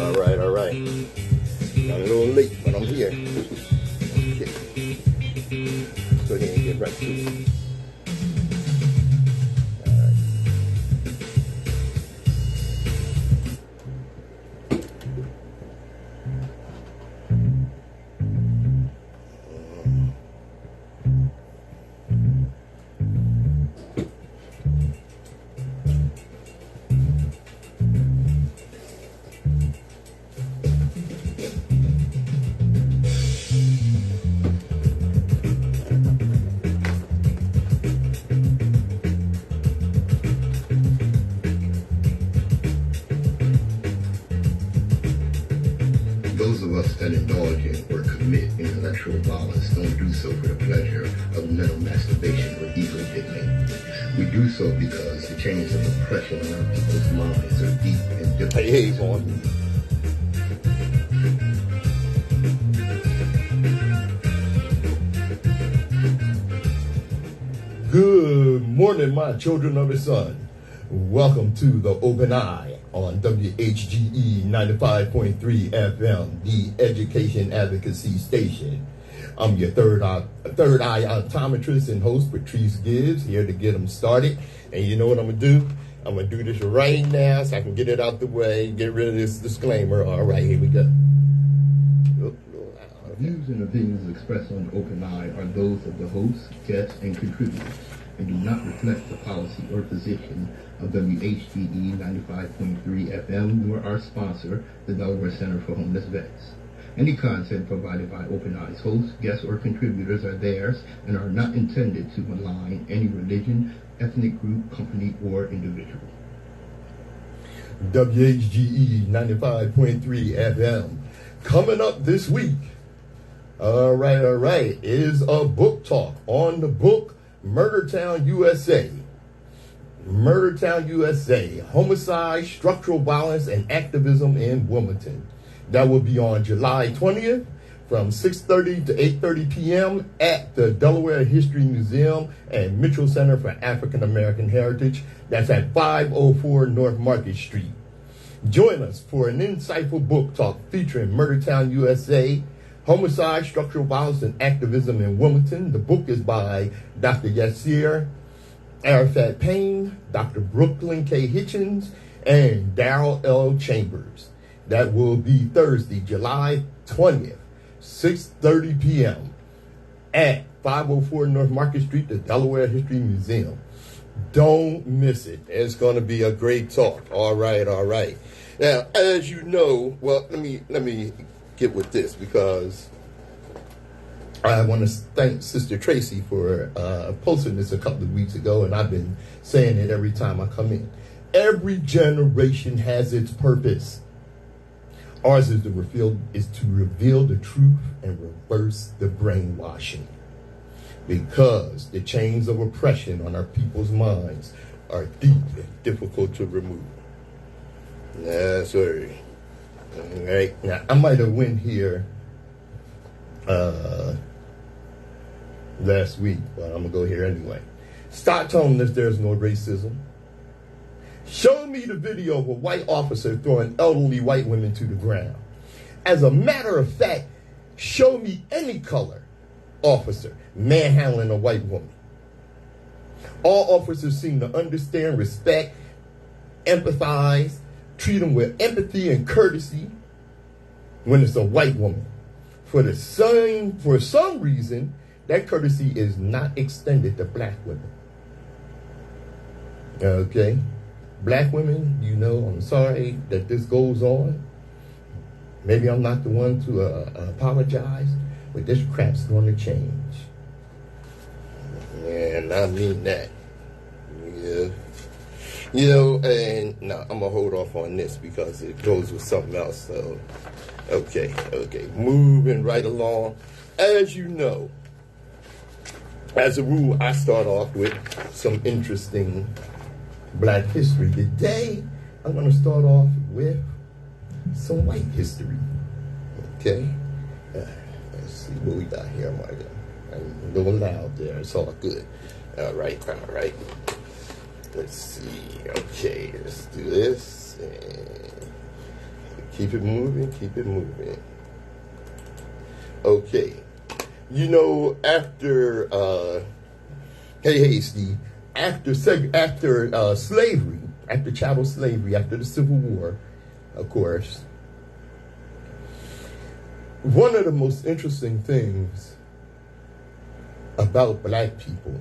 All right. I'm a little late, but I'm here. Okay. Let's go ahead and get right to it. Those of us that indulge in or commit intellectual violence don't do so for the pleasure of mental masturbation or ego picnic. We do so because the chains of oppression on our people's minds are deep and difficult. Hey, on. Good morning, my children of the sun. Welcome to the Open Eye on WHGE 95.3 FM, the education advocacy station. I'm your third eye optometrist and host, Patrice Gibbs, here to get them started. And you know what I'm going to do? I'm going to do this right now so I can get it out the way, get rid of this disclaimer. All right, here we go. Views and opinions expressed on Open Eye are those of the hosts, guests, and contributors, and do not reflect the policy or position of WHGE 95.3 FM, nor our sponsor, the Delaware Center for Homeless Vets. Any content provided by Open Eye's hosts, guests, or contributors are theirs and are not intended to malign any religion, ethnic group, company, or individual. WHGE 95.3 FM. Coming up this week, all right, is a book talk on the book Murder Town, USA. Murder Town, USA, Homicide, Structural Violence, and Activism in Wilmington. That will be on July 20th from 6:30 to 8:30 p.m. at the Delaware History Museum and Mitchell Center for African American Heritage. That's at 504 North Market Street. Join us for an insightful book talk featuring Murder Town, USA, Homicide, Structural Violence, and Activism in Wilmington. The book is by Dr. Yasir Arafat Payne, Dr. Brooklyn K. Hitchens, and Darrell L. Chambers. That will be Thursday, July 20th, 6:30 p.m. at 504 North Market Street, the Delaware History Museum. Don't miss it. It's going to be a great talk. All right. Now, as you know, well, let me get with this because I want to thank Sister Tracy for posting this a couple of weeks ago, and I've been saying it every time I come in. Every generation has its purpose. Ours is to reveal the truth and reverse the brainwashing, because the chains of oppression on our people's minds are deep and difficult to remove. That's right. All right. Now, I might have went here last week, but I'm going to go here anyway. Stop telling us there's no racism. Show me the video of a white officer throwing elderly white women to the ground. As a matter of fact, show me any color officer manhandling a white woman. All officers seem to understand, respect, empathize, treat them with empathy and courtesy when it's a white woman. For some reason, that courtesy is not extended to black women. Okay? Black women, you know, I'm sorry that this goes on. Maybe I'm not the one to apologize, but this crap's going to change. And I mean that. Yeah. You know, and no, I'm going to hold off on this because it goes with something else. So, okay. Moving right along. As you know, as a rule, I start off with some interesting Black history. Today, I'm going to start off with some white history. Okay? Let's see what we got here, Marga. I'm a little loud there. It's all good. All right. Let's see. Okay, let's do this. Keep it moving, keep it moving. Okay. You know, after, hey, Steve, after slavery, after chattel slavery, after the Civil War, of course, one of the most interesting things about black people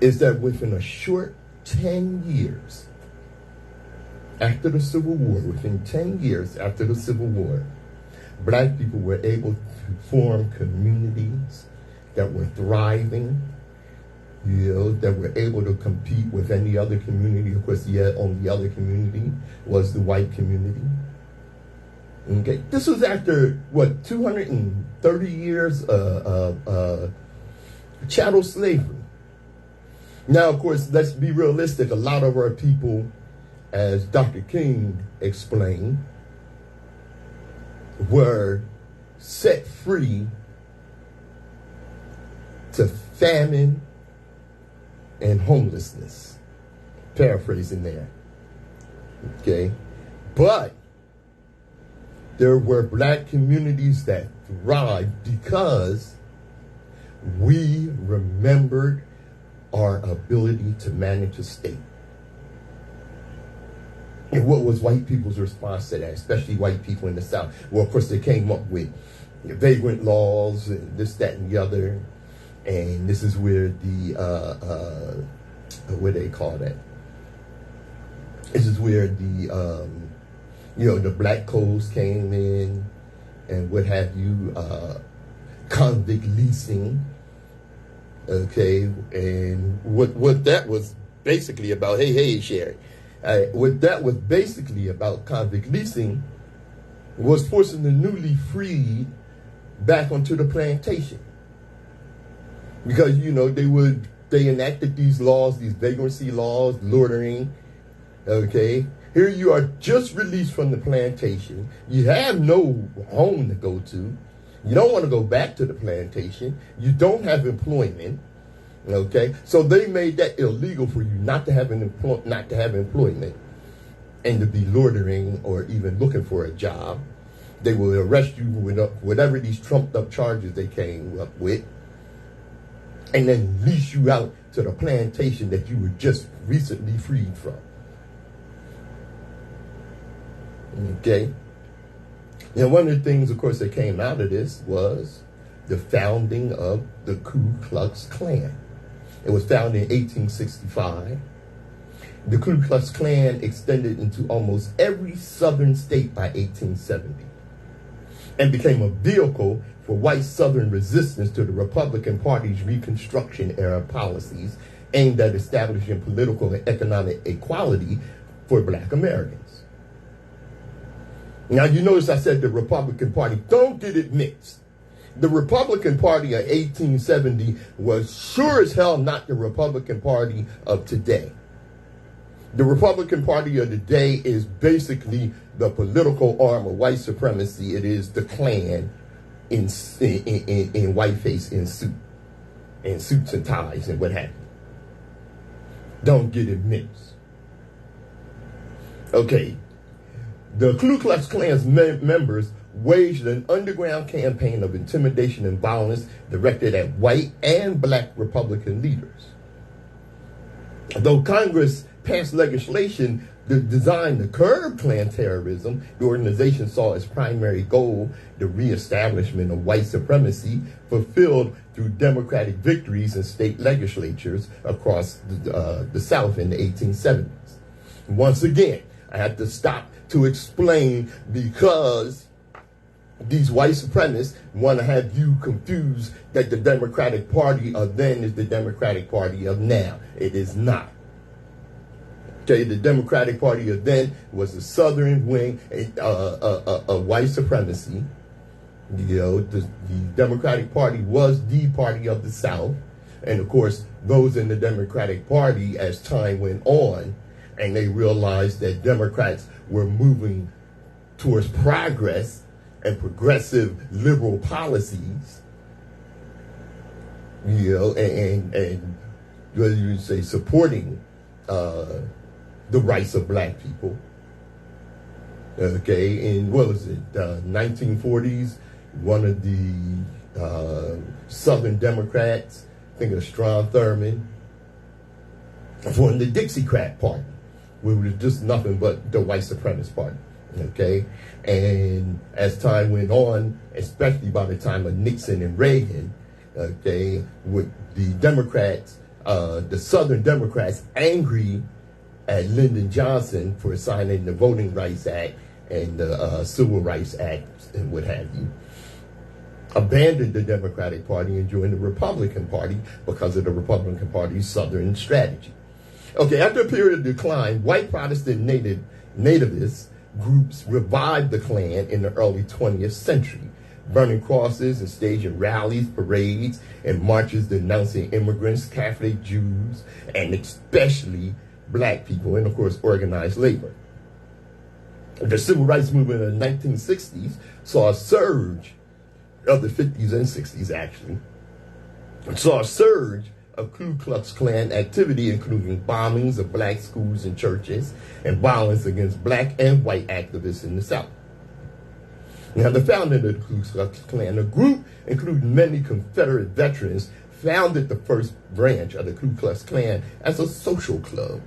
is that within a short 10 years after the Civil War, within 10 years after the Civil War, black people were able to form communities that were thriving, that were able to compete with any other community. Of course, the only other community was the white community. Okay, this was after, 230 years of chattel slavery. Now, of course, let's be realistic. A lot of our people, as Dr. King explained, were set free to famine and homelessness. Paraphrasing there. Okay? But there were black communities that thrived because we remembered our ability to manage a state. And what was white people's response to that, especially white people in the South? Well, of course, they came up with vagrant laws and this, that, and the other. And this is where the, what do they call that? This is where the, the black codes came in and what have you, convict leasing. Okay, and what that was basically about, hey, Sherry. What that was basically about, convict leasing, was forcing the newly freed back onto the plantation. Because, they enacted these laws, these vagrancy laws, loitering, okay? Here you are just released from the plantation. You have no home to go to. You don't want to go back to the plantation. You don't have employment, okay? So they made that illegal for you not to have employment and to be loitering or even looking for a job. They will arrest you with whatever these trumped up charges they came up with, and then lease you out to the plantation that you were just recently freed from. Okay? And one of the things, of course, that came out of this was the founding of the Ku Klux Klan. It was founded in 1865. The Ku Klux Klan extended into almost every southern state by 1870 and became a vehicle for white Southern resistance to the Republican Party's Reconstruction-era policies aimed at establishing political and economic equality for black Americans. Now, you notice I said the Republican Party. Don't get it mixed. The Republican Party of 1870 was sure as hell not the Republican Party of today. The Republican Party of today is basically the political arm of white supremacy. It is the Klan in whiteface, in suits and ties and what have you. Don't get it mixed. Okay. The Ku Klux Klan's members waged an underground campaign of intimidation and violence directed at white and black Republican leaders. Though Congress passed legislation designed to curb Klan terrorism, the organization saw its primary goal the reestablishment of white supremacy, fulfilled through Democratic victories in state legislatures across the South in the 1870s. Once again, I have to stop to explain because these white supremacists want to have you confused that the Democratic Party of then is the Democratic Party of now. It is not. Okay, the Democratic Party of then was the southern wing of white supremacy. The Democratic Party was the party of the South. And of course, those in the Democratic Party, as time went on, and they realized that Democrats were moving towards progress and progressive liberal policies, and whether you say supporting the rights of black people, Okay, in, what was it, 1940s, one of the Southern Democrats, I think it was Strom Thurmond, formed the Dixiecrat Party, which was just nothing but the white supremacist party. Okay, and as time went on, especially by the time of Nixon and Reagan, okay, with the Democrats, the Southern Democrats, angry at Lyndon Johnson for signing the Voting Rights Act and the Civil Rights Act and what have you, abandoned the Democratic Party and joined the Republican Party because of the Republican Party's Southern strategy. Okay, after a period of decline, white Protestant nativist groups revived the Klan in the early 20th century, burning crosses and staging rallies, parades, and marches denouncing immigrants, Catholic Jews, and especially black people, and of course organized labor. The civil rights movement in the 1960s saw a surge of the 50s and 60s actually, saw a surge of Ku Klux Klan activity, including bombings of black schools and churches and violence against black and white activists in the South. Now, the founding of the Ku Klux Klan, a group including many Confederate veterans, founded the first branch of the Ku Klux Klan as a social club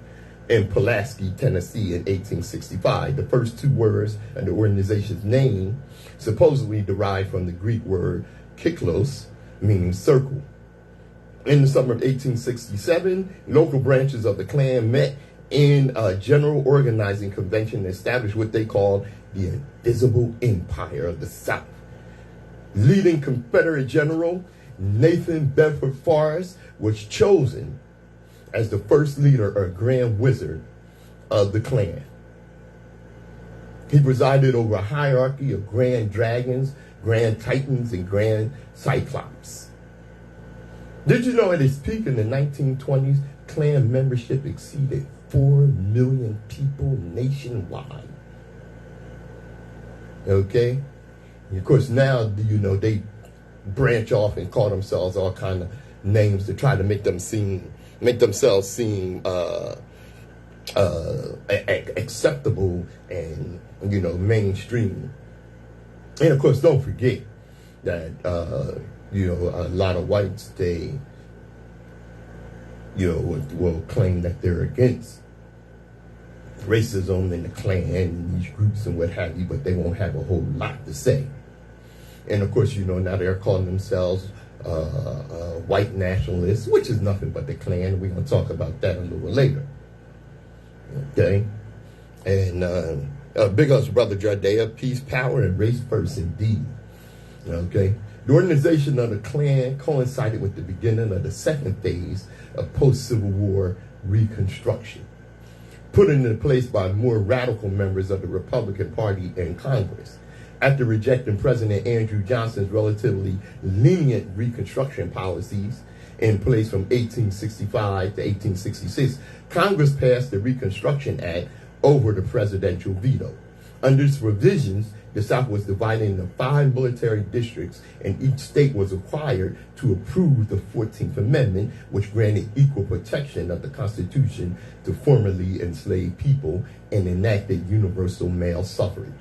in Pulaski, Tennessee in 1865. The first two words of the organization's name supposedly derived from the Greek word kyklos, meaning circle. In the summer of 1867, local branches of the Klan met in a general organizing convention and established what they called the Invisible Empire of the South. Leading Confederate General Nathan Bedford Forrest was chosen as the first leader or Grand Wizard of the Klan. He presided over a hierarchy of Grand Dragons, Grand Titans, and Grand Cyclops. Did you know at its peak in the 1920s, Klan membership exceeded 4 million people nationwide? Okay? And of course, now, you know, they branch off and call themselves all kind of names to try to make themselves seem acceptable and, you know, mainstream. And of course, don't forget that, you know, a lot of whites, they, you know, will claim that they're against racism and the Klan and these groups and what have you, but they won't have a whole lot to say. And of course, you know, now they're calling themselves white nationalists, which is nothing but the Klan. We're going to talk about that a little later. Okay? And big ups, Brother Jardea, peace, power, and race first indeed. Okay? The organization of the Klan coincided with the beginning of the second phase of post-Civil War Reconstruction, put into place by more radical members of the Republican Party in Congress. After rejecting President Andrew Johnson's relatively lenient Reconstruction policies in place from 1865 to 1866, Congress passed the Reconstruction Act over the presidential veto. Under its provisions, the South was divided into 5 military districts, and each state was required to approve the 14th Amendment, which granted equal protection of the Constitution to formerly enslaved people and enacted universal male suffrage,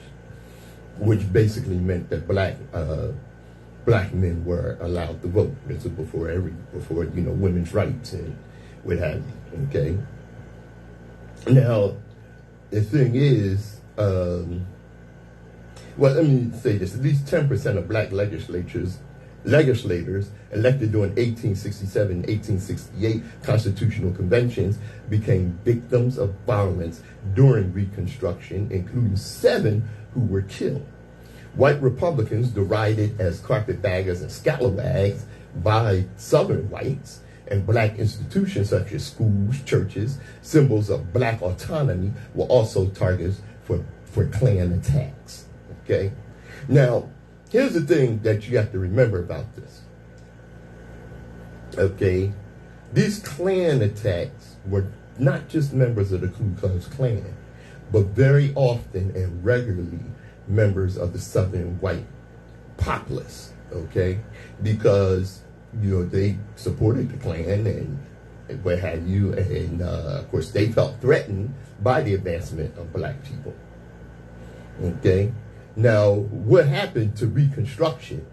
which basically meant that black men were allowed to vote. This was before you know, women's rights and what have you. Okay. Now, the thing is, well, let me say this: at least 10% of black legislators elected during 1867 and 1868 constitutional conventions became victims of violence during Reconstruction, including 7 who were killed. White Republicans, derided as carpetbaggers and scalawags by Southern whites, and black institutions such as schools, churches, symbols of black autonomy, were also targets for Klan attacks. Okay? Now, here's the thing that you have to remember about this. Okay? These Klan attacks were not just members of the Ku Klux Klan, but very often and regularly members of the Southern white populace. Okay? Because, you know, they supported the Klan and what have you, and of course they felt threatened by the advancement of black people. Okay. Now, what happened to Reconstruction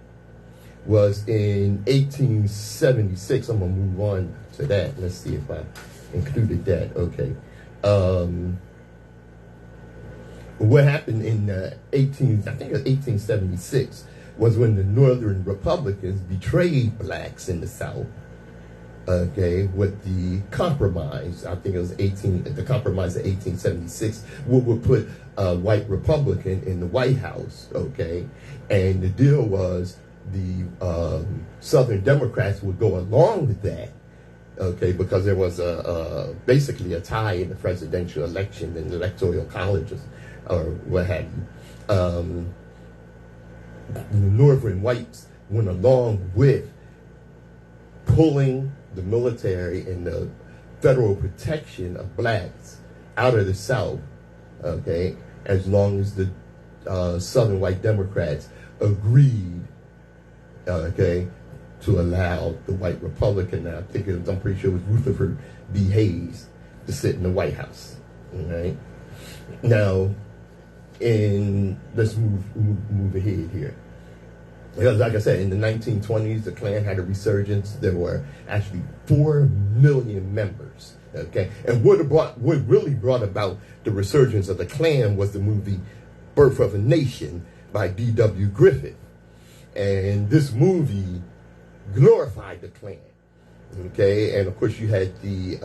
was in 1876. I'm going to move on to that. Let's see if I included that. Okay. What happened in I think it was 1876, was when the Northern Republicans betrayed blacks in the South. Okay, with the compromise, I think it was the compromise of 1876, would put a white Republican in the White House. Okay, and the deal was the Southern Democrats would go along with that. Okay, because there was basically a tie in the presidential election and the electoral colleges, or what have you. The Northern whites went along with pulling the military and the federal protection of blacks out of the South, okay, as long as the Southern white Democrats agreed, okay, to allow the white Republican, I'm pretty sure it was Rutherford B. Hayes, to sit in the White House, all right? Now, let's move ahead here. Because like I said, in the 1920s, the Klan had a resurgence. There were actually 4 million members. Okay, and what really brought about the resurgence of the Klan was the movie Birth of a Nation by D.W. Griffith. And this movie glorified the Klan. Okay, and of course you had the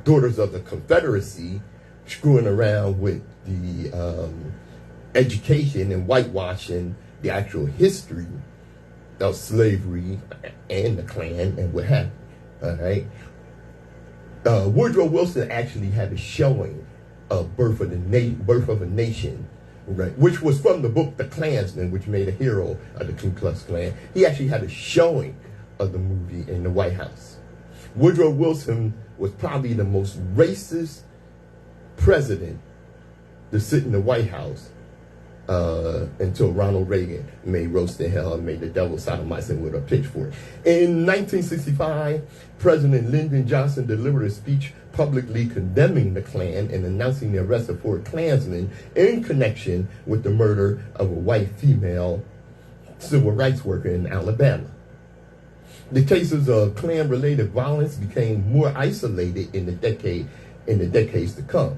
Daughters of the Confederacy screwing around with the education and whitewashing the actual history of slavery and the Klan and what happened. All right. Woodrow Wilson actually had a showing of Birth of a Nation, right, which was from the book The Klansman, which made a hero of the Ku Klux Klan. He actually had a showing of the movie in the White House. Woodrow Wilson was probably the most racist president to sit in the White House until Ronald Reagan made roasting hell and made the devil sodomize him with a pitchfork. In 1965, President Lyndon Johnson delivered a speech publicly condemning the Klan and announcing the arrest of 4 Klansmen in connection with the murder of a white female civil rights worker in Alabama. The cases of Klan-related violence became more isolated in the decades to come,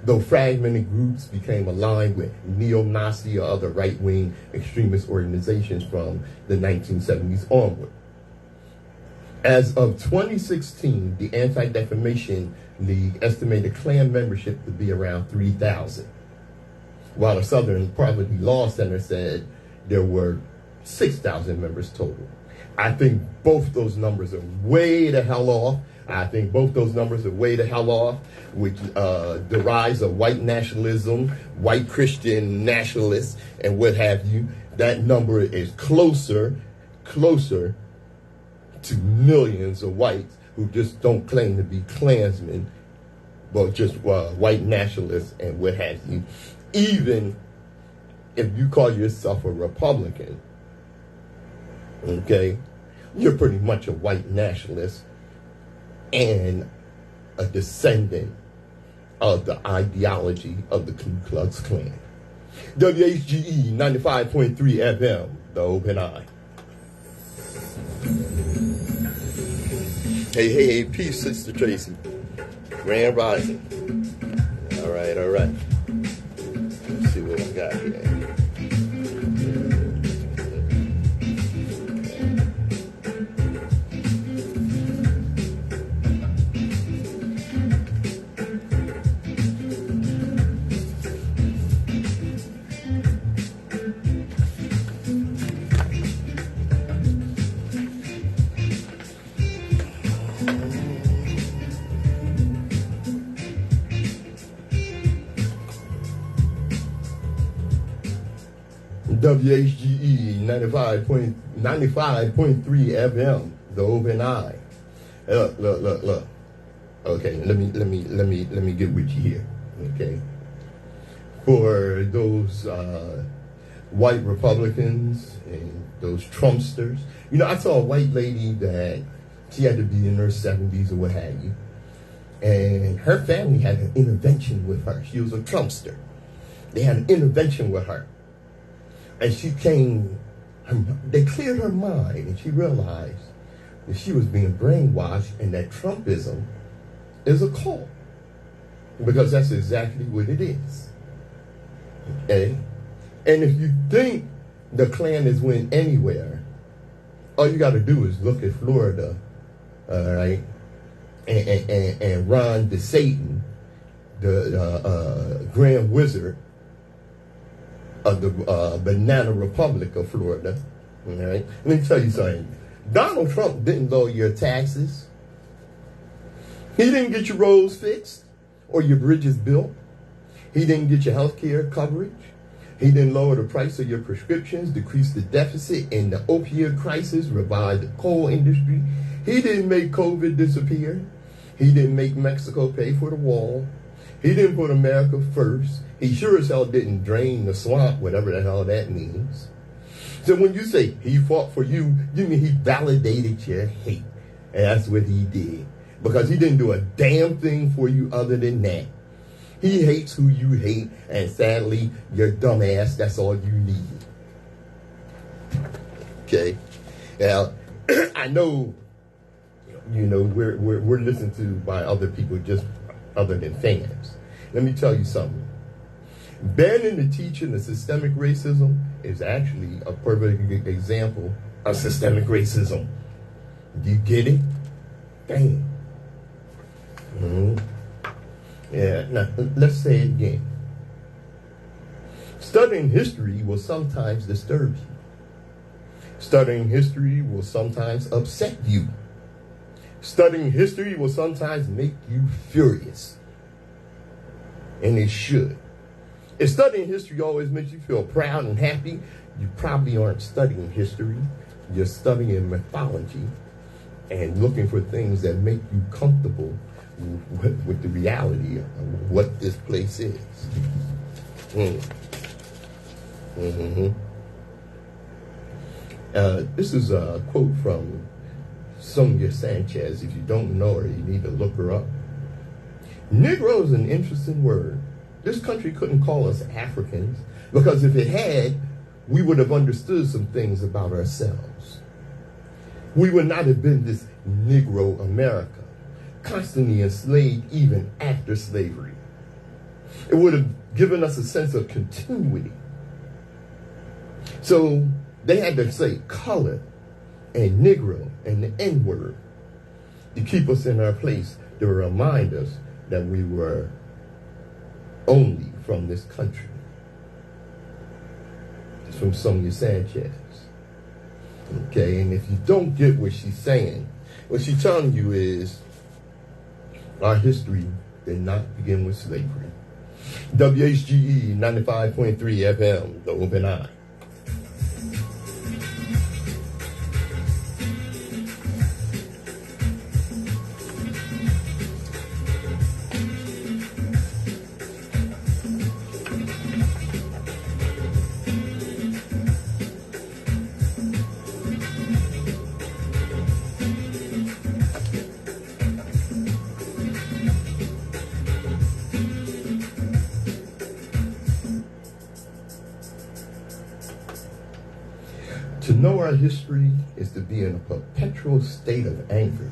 though fragmented groups became aligned with neo-Nazi or other right-wing extremist organizations from the 1970s onward. As of 2016, the Anti-Defamation League estimated Klan membership to be around 3,000, while the Southern Poverty Law Center said there were 6,000 members total. I think both those numbers are way the hell off. Which the rise of white nationalism, white Christian nationalists, and what have you. That number is closer to millions of whites who just don't claim to be Klansmen, but just white nationalists and what have you. Even if you call yourself a Republican, okay, you're pretty much a white nationalist and a descendant of the ideology of the Ku Klux Klan. WHGE 95.3 FM, The Open Eye. Hey, peace, Sister Tracy. Grand Rising. All right. Let's see what I got here. WHGE 95.3 FM, The Open Eye. Look. Okay, let me get with you here. Okay, for those white Republicans and those Trumpsters, I saw a white lady that she had to be in her 70s or what have you, and her family had an intervention with her. She was a Trumpster. They had an intervention with her. And she they cleared her mind, and she realized that she was being brainwashed and that Trumpism is a cult. Because that's exactly what it is. Okay? And if you think the Klan is win anywhere, all you got to do is look at Florida, all right, and Ron DeSatan, the Grand Wizard of the Banana Republic of Florida. All right, let me tell you something. Donald Trump didn't lower your taxes. He didn't get your roads fixed or your bridges built. He didn't get your health care coverage. He didn't lower the price of your prescriptions, decrease the deficit in the opioid crisis, revive the coal industry. He didn't make COVID disappear. He didn't make Mexico pay for the wall. He didn't put America first. He sure as hell didn't drain the swamp, whatever the hell that means. So when you say he fought for you, you mean he validated your hate. And that's what he did. Because he didn't do a damn thing for you other than that. He hates who you hate, and sadly, your dumb ass, that's all you need. Okay? Now, I know, we're listened to by other people just other than fans. Let me tell you something. Banning the teaching of systemic racism is actually a perfect example of systemic racism. Do you get it? Damn. Mm-hmm. Yeah, now let's say it again. Studying history will sometimes disturb you. Studying history will sometimes upset you. Studying history will sometimes make you furious. And it should. If studying history always makes you feel proud and happy, you probably aren't studying history. You're studying mythology and looking for things that make you comfortable with the reality of what this place is. This is a quote from Sonia Sanchez. If you don't know her, you need to look her up. Negro is an interesting word. This country couldn't call us Africans because if it had, we would have understood some things about ourselves. We would not have been this Negro America, constantly enslaved even after slavery. It would have given us a sense of continuity. So they had to say color and Negro and the N-word to keep us in our place, to remind us that we were only from this country. It's from Sonia Sanchez. Okay, and if you don't get what she's saying, what she's telling you is our history did not begin with slavery. WHGE 95.3 FM, The Open Eye. To know our history is to be in a perpetual state of anger.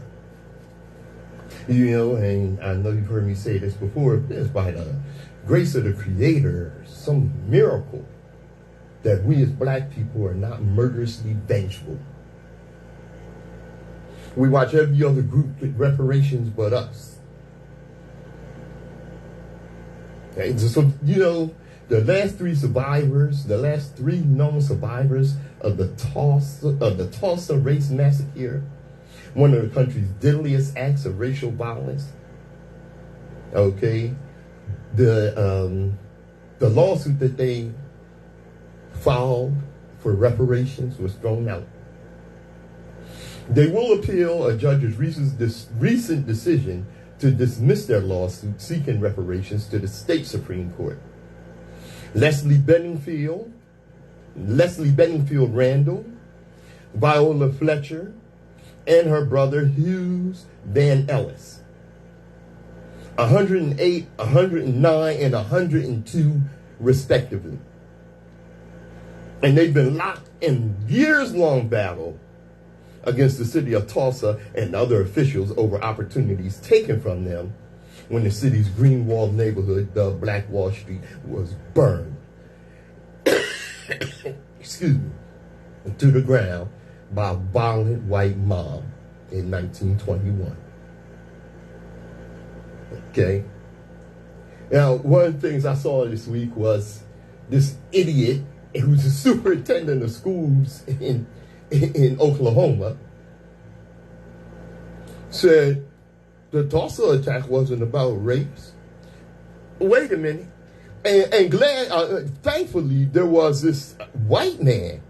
And I know you've heard me say this before, it's by the grace of the Creator, some miracle that we as black people are not murderously vengeful. We watch every other group get reparations but us. And so, the last three known survivors of the Tulsa race massacre, one of the country's deadliest acts of racial violence. Okay, the lawsuit that they filed for reparations was thrown out. They will appeal a judge's recent decision to dismiss their lawsuit seeking reparations to the state Supreme Court. Leslie Benningfield Randall, Viola Fletcher, and her brother Hughes Van Ellis. 108, 109, and 102 respectively. And they've been locked in years-long battle against the city of Tulsa and other officials over opportunities taken from them when the city's Greenwald neighborhood, dubbed Black Wall Street, was burned excuse me, to the ground by a violent white mob in 1921. Okay. Now, one of the things I saw this week was this idiot who's a superintendent of schools in Oklahoma said the Tulsa attack wasn't about race. Wait a minute. And thankfully, there was this white man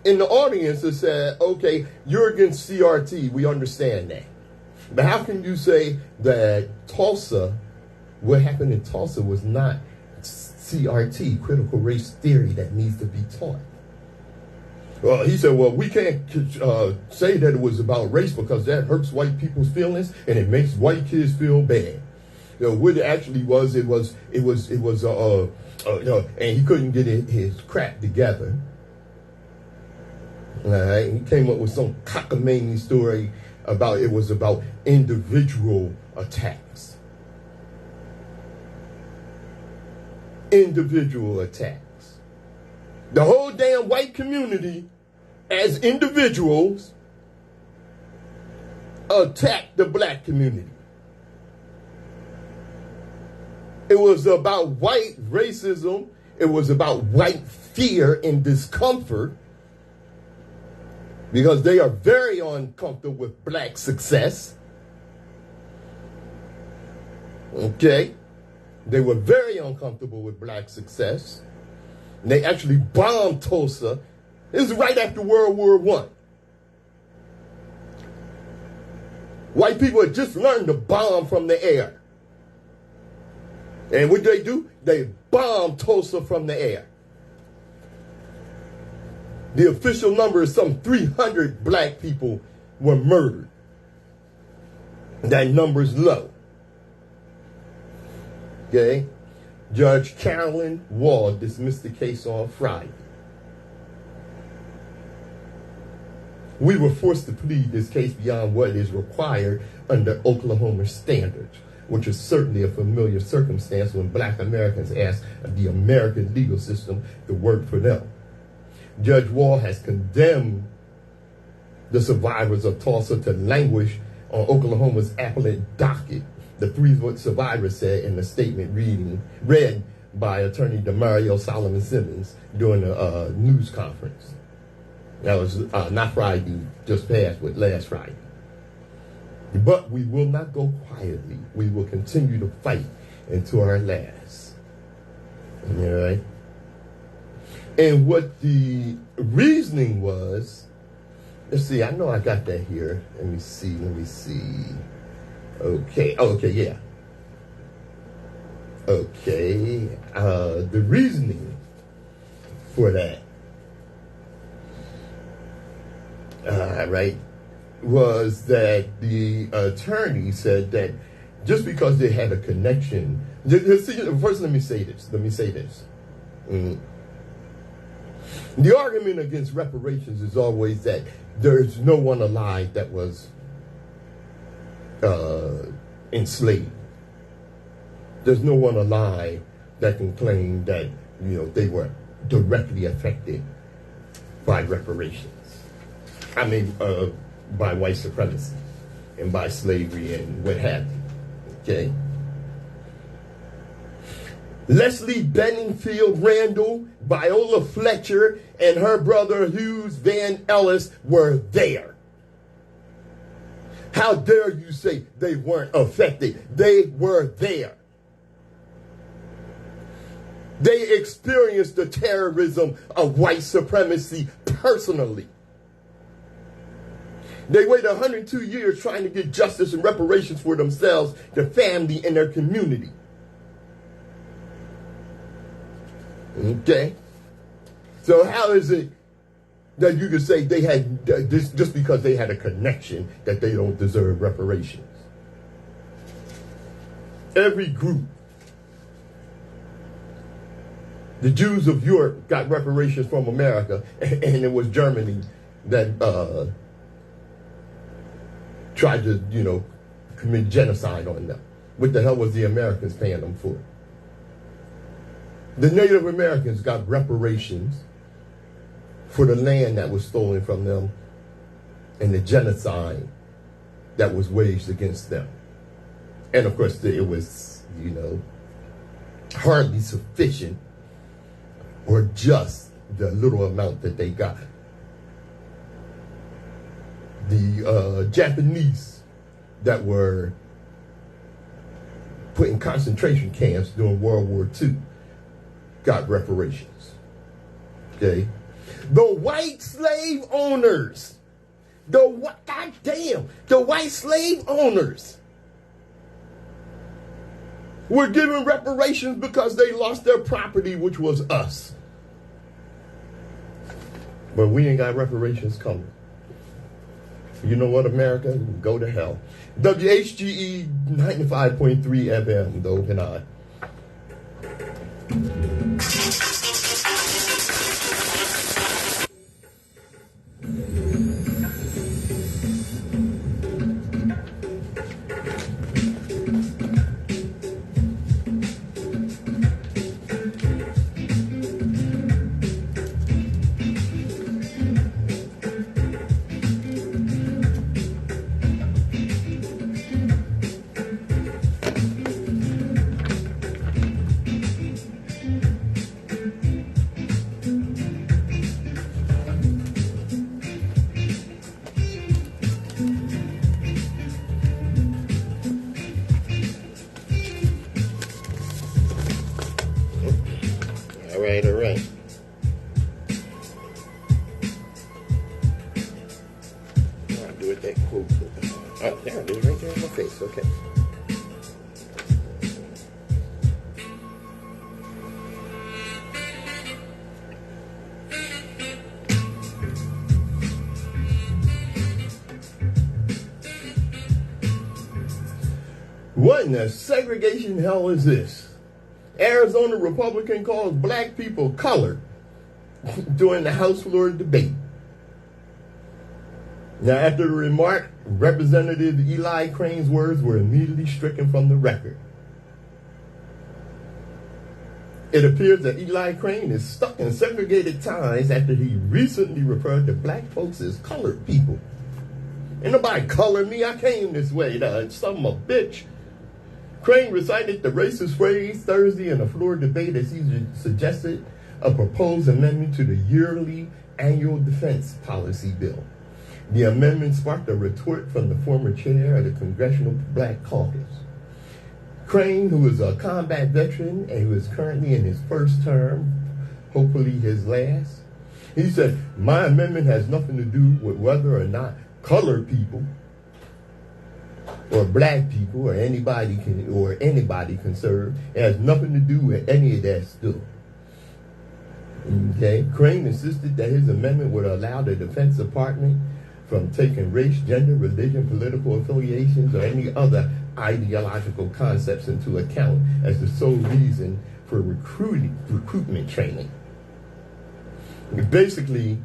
in the audience that said, okay, you're against CRT. We understand that. But how can you say that Tulsa, what happened in Tulsa was not CRT, critical race theory, that needs to be taught? Well, he said, well, we can't say that it was about race because that hurts white people's feelings and it makes white kids feel bad. You know, what it actually was, and he couldn't get his crap together. All right, he came up with some cockamamie story about it was about individual attacks. Individual attacks. The whole damn white community, as individuals, attacked the black community. It was about white racism. It was about white fear and discomfort because they are very uncomfortable with black success. Okay? They were very uncomfortable with black success. And they actually bombed Tulsa. This is right after World War I. White people had just learned to bomb from the air. And what do? They bombed Tulsa from the air. The official number is some 300 black people were murdered. That number is low. Okay? Judge Carolyn Wall dismissed the case on Friday. We were forced to plead this case beyond what is required under Oklahoma standards, which is certainly a familiar circumstance when black Americans ask the American legal system to work for them. Judge Wall has condemned the survivors of Tulsa to languish on Oklahoma's appellate docket, the three survivors said in a statement read by attorney Demario Solomon Simmons during a news conference. That was not Friday, just passed, but last Friday. But we will not go quietly. We will continue to fight until our last. All right? And what the reasoning was, let's see, I know I got that here. Let me see. Okay, yeah. Okay, the reasoning for that, right, was that the attorney said that just because they had a connection, first let me say this. The argument against reparations is always that there's no one alive that was enslaved. There's no one alive that can claim that, they were directly affected by reparations. I mean, by white supremacy and by slavery and what have you. Okay? Leslie Benningfield Randall, Viola Fletcher, and her brother Hughes Van Ellis were there. How dare you say they weren't affected? They were there. They experienced the terrorism of white supremacy personally. They waited 102 years trying to get justice and reparations for themselves, their family, and their community. Okay? So how is it that you can say they had this just because they had a connection that they don't deserve reparations? Every group The Jews of Europe got reparations from America, and it was Germany that tried to, commit genocide on them. What the hell was the Americans paying them for? The Native Americans got reparations for the land that was stolen from them and the genocide that was waged against them. And of course, it was, hardly sufficient or just the little amount that they got. The Japanese that were put in concentration camps during World War II got reparations. Okay? The white slave owners, the white slave owners were given reparations because they lost their property, which was us. But we ain't got reparations coming. You know what, America? Go to hell. WHGE 95.3 FM, the Open Eye. All right. I'll do it that quote. Oh, there it is, right there in my face. Okay. What in the segregation hell is this? Arizona Republican calls black people colored during the House floor debate. Now, after the remark, Representative Eli Crane's words were immediately stricken from the record. It appears that Eli Crane is stuck in segregated ties after he recently referred to black folks as colored people. Ain't nobody colored me. I came this way. Son of a bitch. Crane recited the racist phrase Thursday in a floor debate as he suggested a proposed amendment to the yearly annual defense policy bill. The amendment sparked a retort from the former chair of the Congressional Black Caucus. Crane, who is a combat veteran and who is currently in his first term, hopefully his last, he said, "My amendment has nothing to do with whether or not colored people or black people or anybody can serve. It has nothing to do with any of that stuff." Okay. Crane insisted that his amendment would allow the Defense Department from taking race, gender, religion, political affiliations, or any other ideological concepts into account as the sole reason for recruitment training. Basically,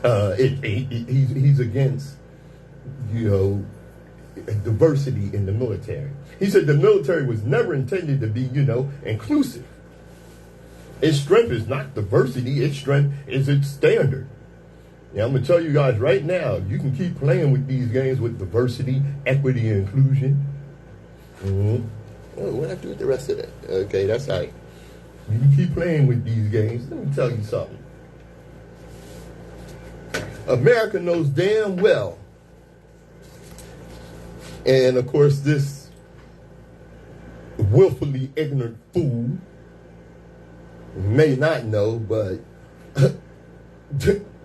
he's against, diversity in the military. He said the military was never intended to be, inclusive. Its strength is not diversity. Its strength is its standard. Now, I'm going to tell you guys right now, you can keep playing with these games with diversity, equity, and inclusion. Oh, what I do with the rest of that? Okay, that's all right. You can keep playing with these games. Let me tell you something. America knows damn well, and of course this willfully ignorant fool may not know, but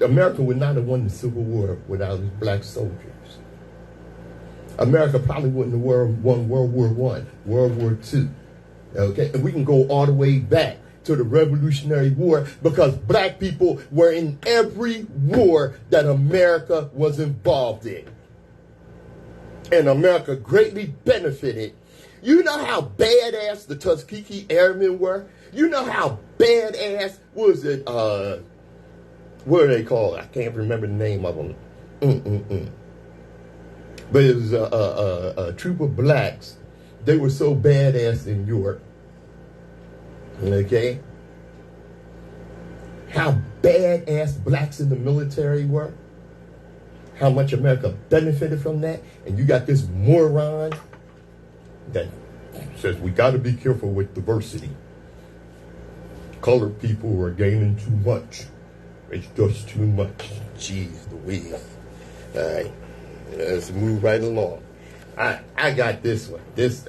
America would not have won the Civil War without its black soldiers. America probably wouldn't have won World War I, World War II. Okay, and we can go all the way back to the Revolutionary War because black people were in every war that America was involved in. And America greatly benefited. You know how badass the Tuskegee Airmen were? You know how badass was it? What are they called? I can't remember the name of them. But it was a troop of blacks. They were so badass in Europe. Okay? How badass blacks in the military were. How much America benefited from that. And you got this moron that says we got to be careful with diversity. Colored people are gaining too much. It's just too much. Jeez Louise. All right. Let's move right along. I got this one. This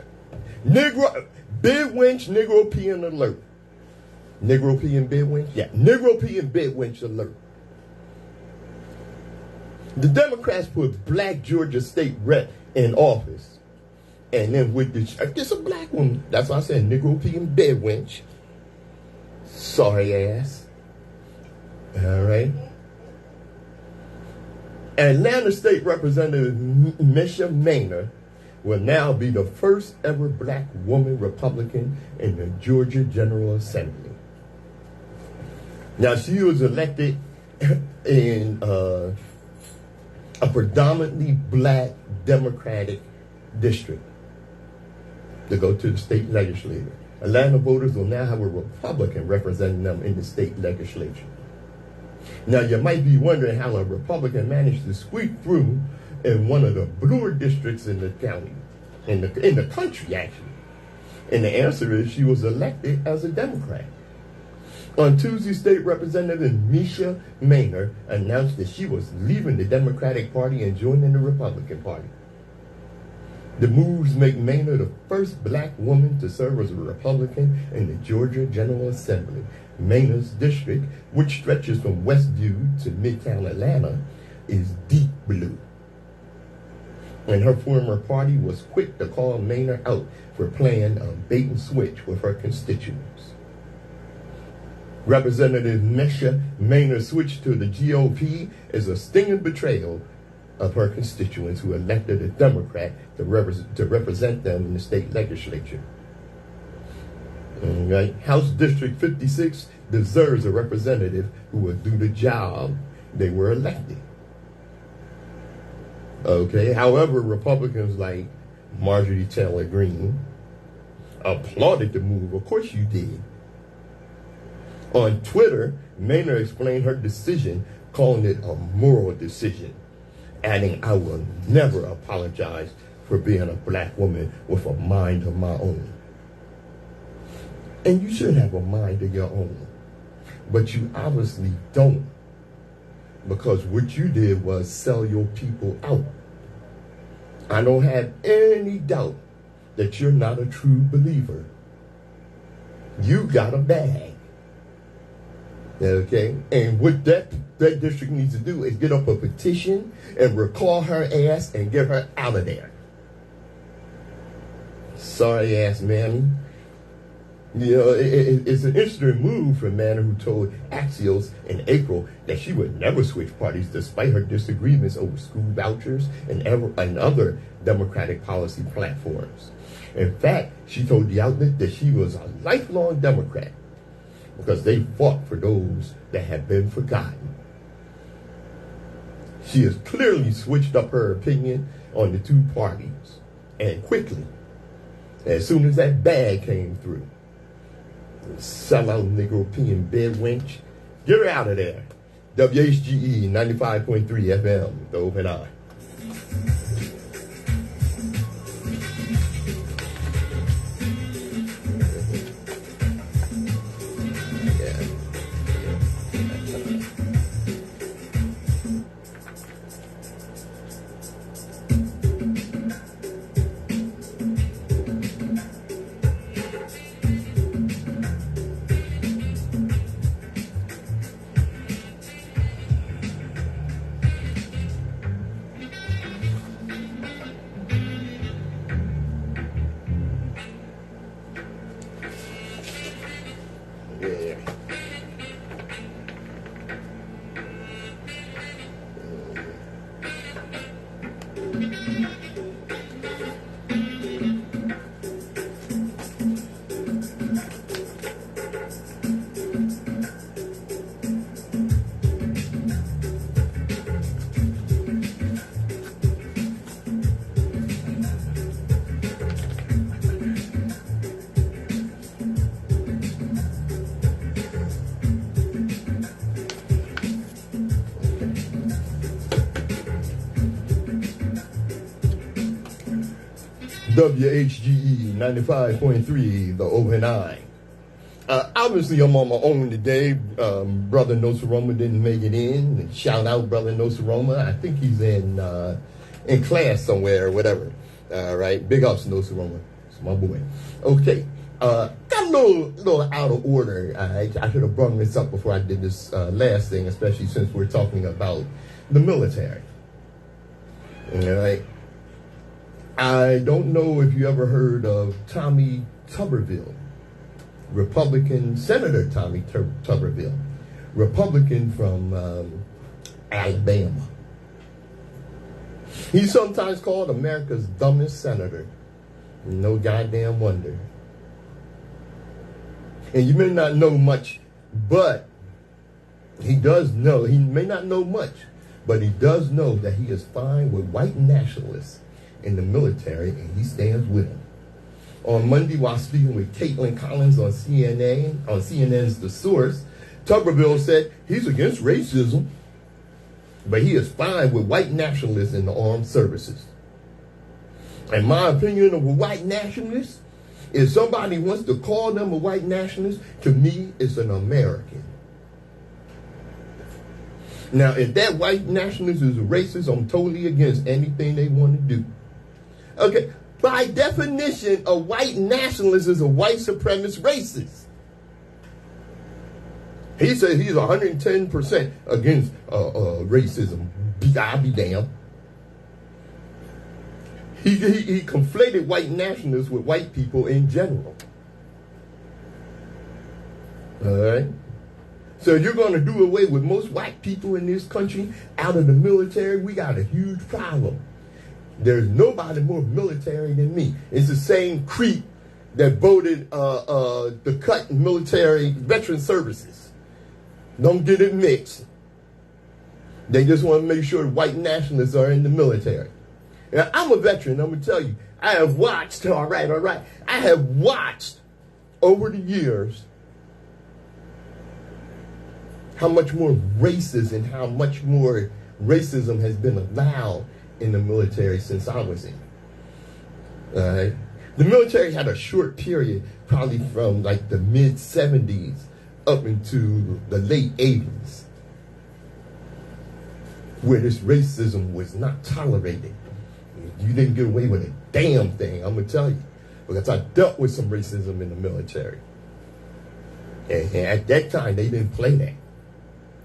Negro bid winch Negro peeing alert. Negro peeing bid winch? Yeah. Negro peeing bid winch alert. The Democrats put black Georgia state rep in office. And then with this a black woman. That's why I said Negro peeing bid winch. Sorry ass. All right. Atlanta State Representative Misha Maynard will now be the first ever black woman Republican in the Georgia General Assembly. Now, she was elected in a predominantly black Democratic district to go to the state legislature. Atlanta voters will now have a Republican representing them in the state legislature. Now, you might be wondering how a Republican managed to squeak through in one of the bluer districts in the county, in the country, actually. And the answer is she was elected as a Democrat. On Tuesday, State Representative Misha Maynard announced that she was leaving the Democratic Party and joining the Republican Party. The moves make Maynard the first black woman to serve as a Republican in the Georgia General Assembly. Maynard's district, which stretches from Westview to Midtown Atlanta, is deep blue. And her former party was quick to call Maynard out for playing a bait and switch with her constituents. Representative Misha Maynard's switch to the GOP is a stinging betrayal of her constituents who elected a Democrat to represent them in the state legislature. Right. House District 56 deserves a representative who will do the job they were elected. Okay. However, Republicans like Marjorie Taylor Greene applauded the move. Of course you did. On Twitter, Maynard explained her decision, calling it a moral decision, adding, "I will never apologize for being a black woman with a mind of my own." And you should have a mind of your own. But you obviously don't. Because what you did was sell your people out. I don't have any doubt that you're not a true believer. You got a bag. Okay? And what that district needs to do is get up a petition and recall her ass and get her out of there. Sorry ass mammy. You know, it's an interesting move from Manor, who told Axios in April that she would never switch parties despite her disagreements over school vouchers and other Democratic policy platforms. In fact, she told the outlet that she was a lifelong Democrat because they fought for those that had been forgotten. She has clearly switched up her opinion on the two parties, and quickly, as soon as that bag came through. Sellout Negro peeing bed wench. Get her out of there. WHGE 95.3 FM, the open eye. WHGE 95.3, the open eye. Obviously, I'm on my own today. Brother Nsoromma didn't make it in. Shout out, Brother Nsoromma. I think he's in class somewhere or whatever. All right, big ups, Nsoromma. It's my boy. Okay, got a little out of order. I should have brought this up before I did this last thing, especially since we're talking about the military. All right. I don't know if you ever heard of Tommy Tuberville, Republican Senator Tommy Tuberville, Republican from Alabama. He's sometimes called America's dumbest senator. No goddamn wonder. And you may not know much, but he does know, he may not know much, but he does know that he is fine with white nationalists in the military, and he stands with them. On Monday, while speaking with Caitlin Collins on CNN's The Source, Tuberville said he's against racism, but he is fine with white nationalists in the armed services. And my opinion of a white nationalist, if somebody wants to call them a white nationalist, to me, it's an American. Now, if that white nationalist is a racist, I'm totally against anything they want to do. Okay, by definition, a white nationalist is a white supremacist racist. He said he's 110% against racism. I'll be damned. He conflated white nationalists with white people in general. All right? So you're going to do away with most white people in this country out of the military? We got a huge problem. There's nobody more military than me. It's the same creep that voted to cut military veteran services. Don't get it mixed. They just want to make sure white nationalists are in the military. Now, I'm a veteran, I'm going to tell you. I have watched, all right. I have watched over the years how much more racist and how much more racism has been allowed in the military since I was in. All right? The military had a short period, probably from like the mid-70s up into the late 80s, where this racism was not tolerated. You didn't get away with a damn thing, I'm going to tell you, because I dealt with some racism in the military. And at that time, they didn't play that.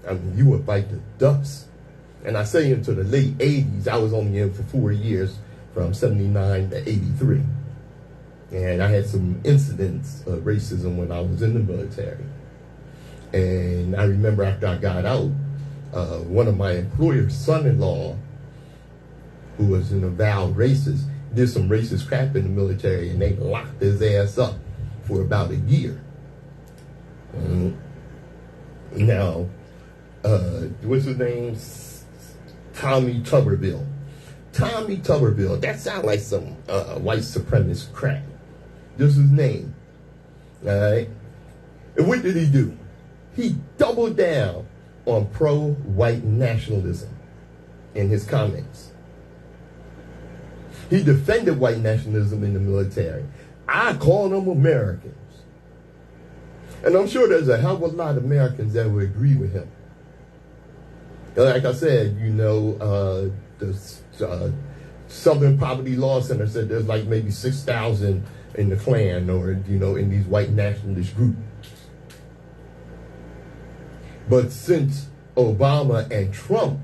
I mean, you would bite the dust. And I say into the late 80s, I was only in for 4 years, from 79 to 83. And I had some incidents of racism when I was in the military. And I remember after I got out, one of my employer's son-in-law, who was an avowed racist, did some racist crap in the military, and they locked his ass up for about a year. Now, what's his name? Tommy Tuberville. Tommy Tuberville. That sounds like some white supremacist crap. This is his name. All right? And what did he do? He doubled down on pro-white nationalism in his comments. He defended white nationalism in the military. I call them Americans. And I'm sure there's a hell of a lot of Americans that would agree with him. Like I said, you know, the Southern Poverty Law Center said there's like maybe 6,000 in the Klan or, you know, in these white nationalist groups. But since Obama and Trump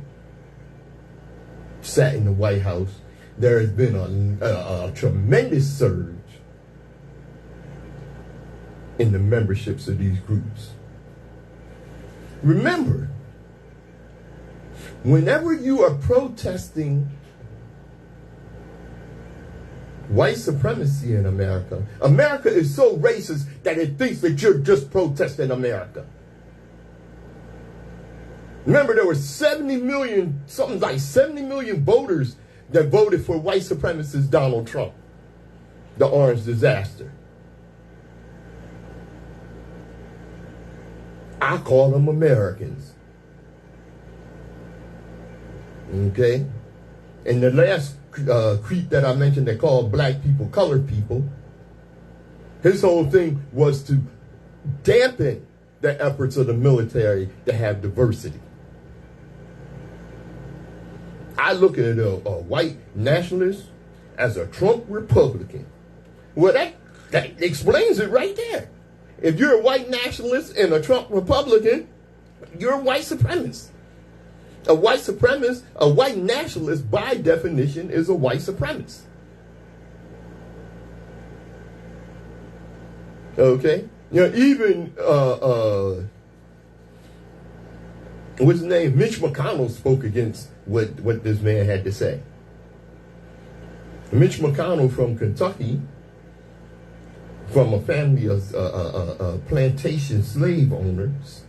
sat in the White House, there has been a tremendous surge in the memberships of these groups. Remember, whenever you are protesting white supremacy in America, America is so racist that it thinks that you're just protesting America. Remember, there were 70 million, something like 70 million voters that voted for white supremacist Donald Trump, the orange disaster. I call them Americans. Okay? In the last creep that I mentioned that called black people colored people. His whole thing was to dampen the efforts of the military to have diversity. I look at a white nationalist as a Trump Republican. Well, that explains it right there. If you're a white nationalist and a Trump Republican, you're a white supremacist. A white supremacist, a white nationalist, by definition, is a white supremacist. Okay? You know, even, what's his name? Mitch McConnell spoke against what this man had to say. Mitch McConnell from Kentucky, from a family of plantation slave owners,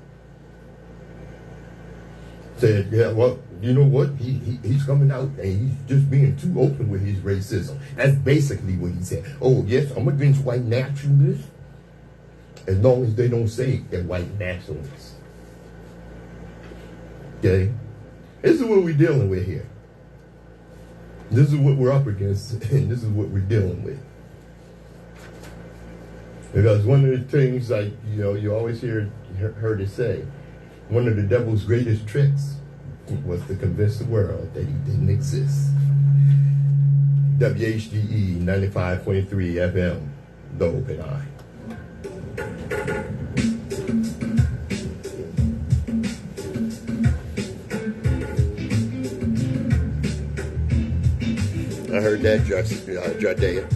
said, yeah, well, you know what? He's coming out and he's just being too open with his racism. That's basically what he said. Oh, yes, I'm against white nationalists as long as they don't say they're white nationalists. Okay? This is what we're dealing with here. This is what we're up against, and this is what we're dealing with. Because one of the things, like, you know, you always heard it say, one of the devil's greatest tricks was to convince the world that he didn't exist. WHGE 95.3 FM, The Open Eye. I heard that, Judea.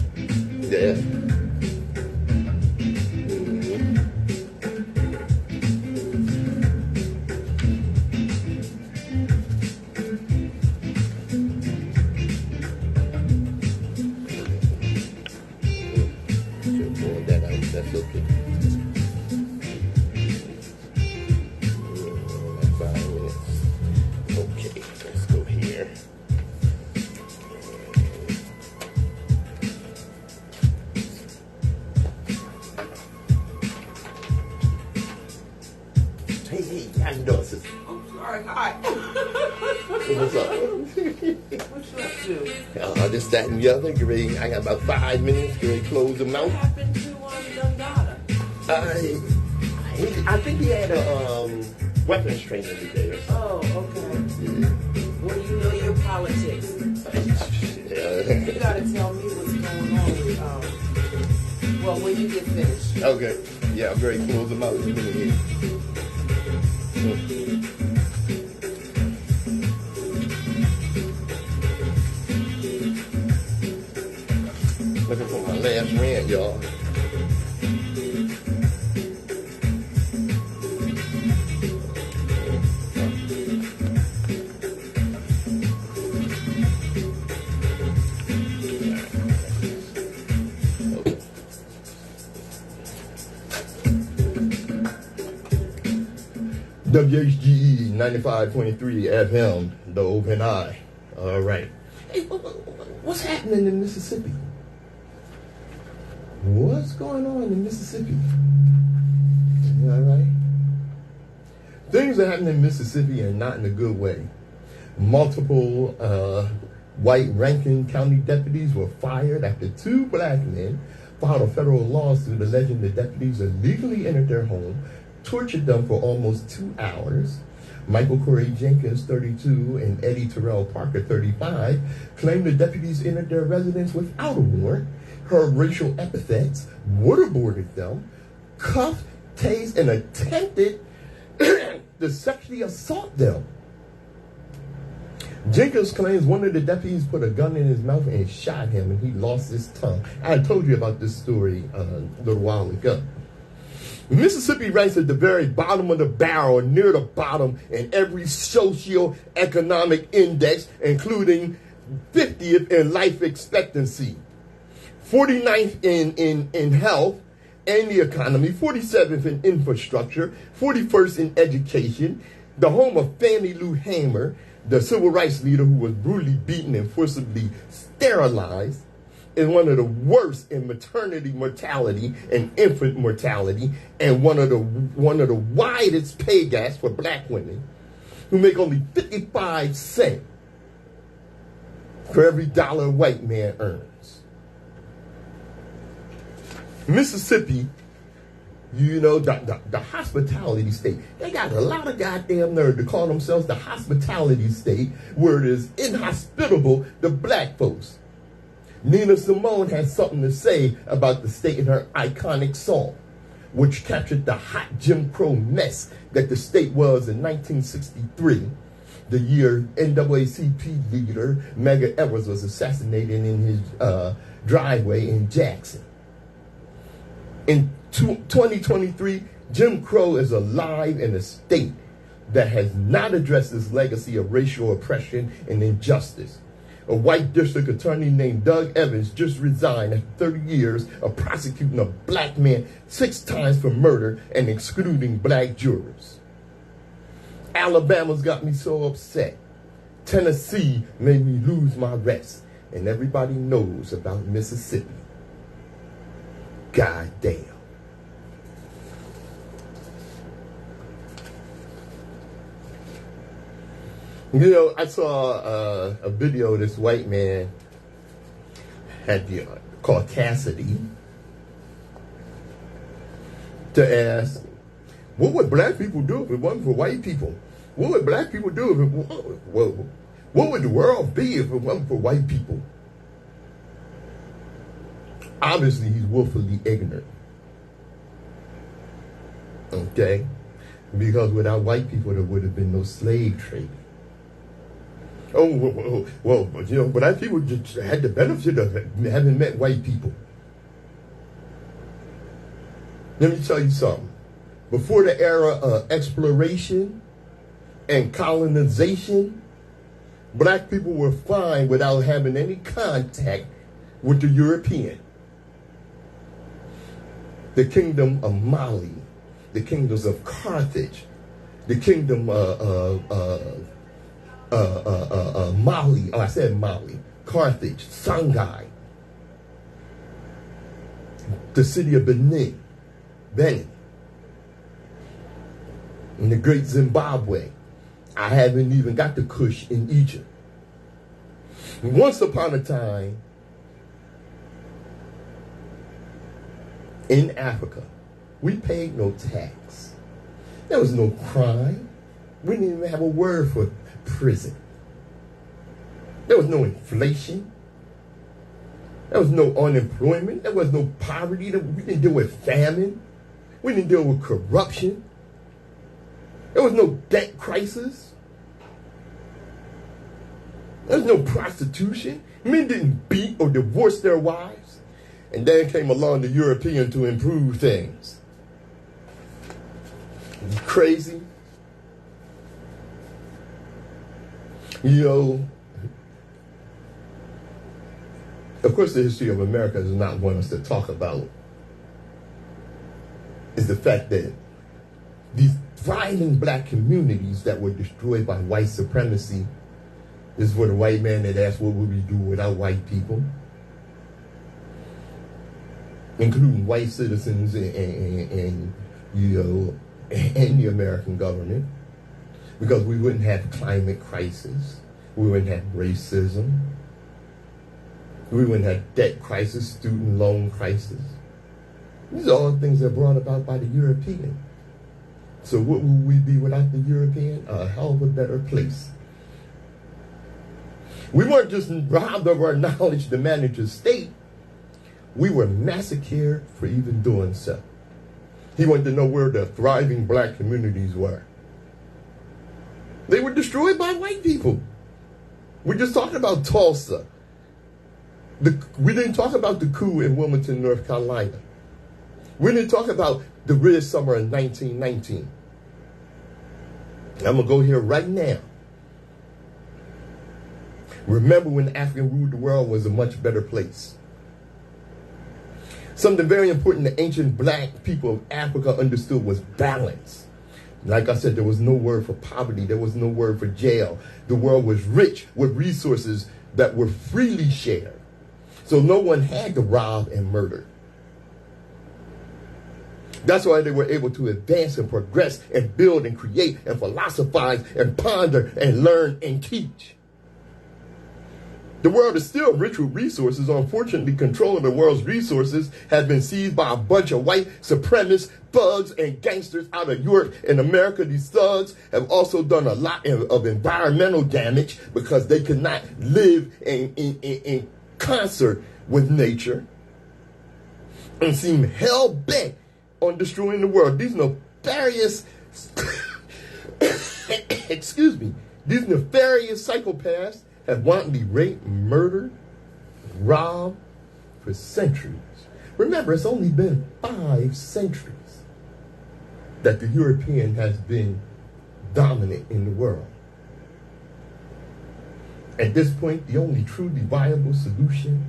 Yeah. That's okay. 5 minutes. Okay, let's go here. Hey, how you doing, sister? I'm sorry, hi. What's up? What you up to? This, that, and the other. Get ready. I got about 5 minutes. Get ready to close them out. What happened to young daughter? I think he had a weapons training today or something. Oh, okay. Well, you know your politics. You gotta tell me what's going on with, well, when you get finished. Okay. Yeah, I'm ready to close them out in a minute here. Looking for my last rant, y'all. WHGE 95.3 FM, The Open Eye. All right. Hey, what's happening in Mississippi? What's going on in Mississippi? All right. Things are happening in Mississippi and not in a good way. Multiple white Rankin County deputies were fired after 2 black men filed a federal lawsuit alleging the deputies illegally entered their home, tortured them for almost 2 hours. Michael Corey Jenkins, 32, and Eddie Terrell Parker, 35, claimed the deputies entered their residence without a warrant, heard racial epithets, waterboarded them, cuffed, tased, and attempted to sexually assault them. Jenkins claims one of the deputies put a gun in his mouth and shot him, and he lost his tongue. I told you about this story a little while ago. Mississippi ranks at the very bottom of the barrel, near the bottom in every socio-economic index, including 50th in life expectancy, 49th in health and the economy, 47th in infrastructure, 41st in education, the home of Fannie Lou Hamer, the civil rights leader who was brutally beaten and forcibly sterilized, is one of the worst in maternity mortality and infant mortality, and one of the widest pay gaps for black women, who make only 55 cents for every dollar a white man earns. Mississippi, you know, the hospitality state, they got a lot of goddamn nerve to call themselves the hospitality state, where it is inhospitable to black folks. Nina Simone has something to say about the state in her iconic song, which captured the hot Jim Crow mess that the state was in 1963, the year NAACP leader Medgar Evers was assassinated in his driveway in Jackson. In 2023, Jim Crow is alive in a state that has not addressed its legacy of racial oppression and injustice. A white district attorney named Doug Evans just resigned after 30 years of prosecuting a black man 6 times for murder and excluding black jurors. Alabama's got me so upset. Tennessee made me lose my rest. And everybody knows about Mississippi. God damn. You know, I saw a video of this white man had called Cassidy to ask, what would black people do if it wasn't for white people? What would black people do if it what would the world be if it wasn't for white people? Obviously, he's willfully ignorant. Okay? Because without white people, there would have been no slave trade. Oh, well, you know, black people just had the benefit of having met white people. Let me tell you something. Before the era of exploration and colonization, black people were fine without having any contact with the European. The kingdom of Mali, the kingdoms of Carthage, the kingdom of Mali, I said Mali, Carthage, Songhai, the city of Benin, and the great Zimbabwe. I haven't even got the Kush in Egypt. Once upon a time, in Africa, we paid no tax. There was no crime. We didn't even have a word for prison. There was no inflation. There was no unemployment. There was no poverty. We didn't deal with famine. We didn't deal with corruption. There was no debt crisis. There was no prostitution. Men didn't beat or divorce their wives. And then came along the European to improve things. You crazy? You know, of course the history of America does not want us to talk about is the fact that these thriving black communities that were destroyed by white supremacy, this is for the white man that asked what would we do without white people, including white citizens and you know, and the American government, because we wouldn't have climate crisis, we wouldn't have racism, we wouldn't have debt crisis, student loan crisis. These are all things that are brought about by the European. So what would we be without the European? A hell of a better place. We weren't just robbed of our knowledge to manage a state. We were massacred for even doing so. He wanted to know where the thriving black communities were. They were destroyed by white people. We just talked about Tulsa. We didn't talk about the coup in Wilmington, North Carolina. We didn't talk about the Red Summer in 1919. I'm going to go here right now. Remember when Africa ruled the world was a much better place. Something very important the ancient black people of Africa understood was balance. Like I said, there was no word for poverty. There was no word for jail. The world was rich with resources that were freely shared. So no one had to rob and murder. That's why they were able to advance and progress and build and create and philosophize and ponder and learn and teach. The world is still rich with resources. Unfortunately, control of the world's resources has been seized by a bunch of white supremacists, thugs, and gangsters out of Europe and America. These thugs have also done a lot of environmental damage because they could not live in concert with nature and seem hell-bent on destroying the world. These nefarious, excuse me, these nefarious psychopaths have wantonly raped, murdered, robbed for centuries. Remember, it's only been 5 centuries that the European has been dominant in the world. At this point, the only truly viable solution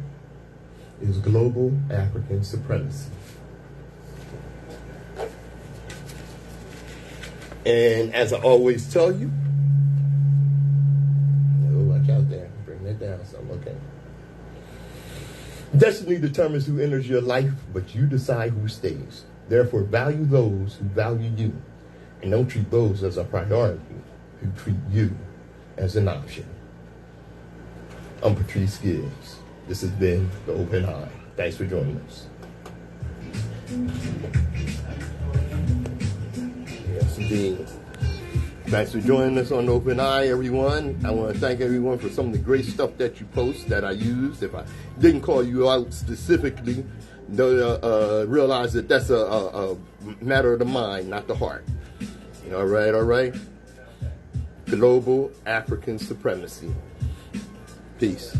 is global African supremacy. And as I always tell you, watch out there, bring that down some, okay? Destiny determines who enters your life, but you decide who stays. Therefore, value those who value you, and don't treat those as a priority who treat you as an option. I'm Patrice Gibbs. This has been The Open Eye. Thanks for joining us. Yes, indeed. Thanks for joining us on Open Eye, everyone. I want to thank everyone for some of the great stuff that you post that I used. If I didn't call you out specifically, realize that that's a matter of the mind, not the heart. All right. Global African supremacy. Peace.